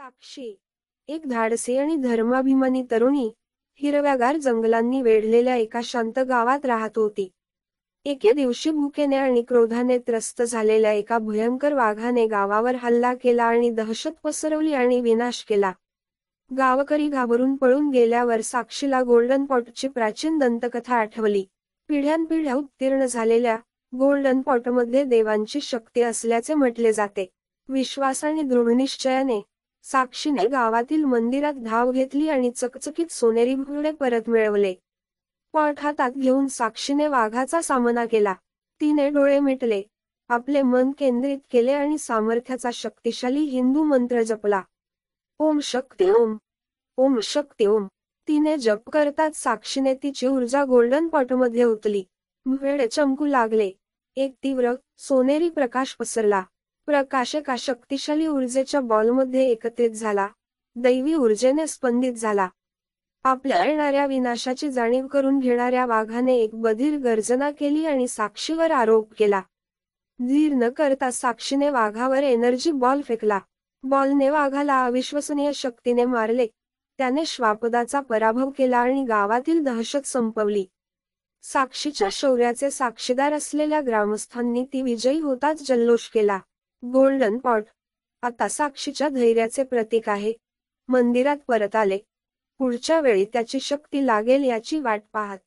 साक्षी एक धाडसी आणि धर्माभिमानी तरुणी हिरव्यागार जंगलांनी वेढलेल्या एका शांत गावात राहत होती. एके दिवशी भुकेने आणि क्रोधाने त्रस्त झालेल्या एका भयंकर वाघाने गावावर हल्ला केला आणि दहशत पसरवली आणि विनाश केला. गावकरी घाबरून पळून गेल्यावर साक्षीला गोल्डन पॉटची प्राचीन दंतकथा आठवली. पिढ्यानपिढ्या उत्तीर्ण झालेल्या गोल्डन पॉटमध्ये देवांची शक्ती असल्याचे म्हटले जाते. विश्वास आणि दृढनिश्चयाने साक्षीने गावातील मंदिरात धाव घेतली आणि चकचकीत सोनेरी घोडे परत मिळवले. पॉट हातात घेऊन साक्षीने वाघाचा सामना केला. तिने डोळे मिटले, आपले मन केंद्रित केले आणि सामर्थ्याचा शक्तिशाली हिंदू मंत्र जपला. ओम शक्ती ओम, ओम शक्ती ओम. तिने जप करताच साक्षीने तिची ऊर्जा गोल्डन पॉटमध्ये ओतली. घोडे चमकू लागले. एक तीव्र, सोनेरी प्रकाश पसरला. प्रकाश एका शक्तिशाली ऊर्जेच्या बॉलमध्ये एकत्रित झाला. दैवी ऊर्जेने स्पंदित झाला. आपल्या येणाऱ्या विनाशाची जाणीव करून घेणाऱ्या वाघाने एक बधीर गर्जना केली आणि साक्षीवर आरोप केला. धीर न करता साक्षीने वाघावर एनर्जी बॉल फेकला. बॉलने वाघाला अविश्वसनीय शक्तीने मारले. त्याने श्वापदाचा पराभव केला आणि गावातील दहशत संपवली. साक्षीच्या शौर्याचे साक्षीदार असलेल्या ग्रामस्थांनी ती विजयी होताच जल्लोष केला. गोल्डन पॉट आता साक्षीच्या धैर्याचे प्रतीक आहे. मंदिरात परत आले. पुढच्या वेळी त्याची शक्ती लागेल याची वाट पाहत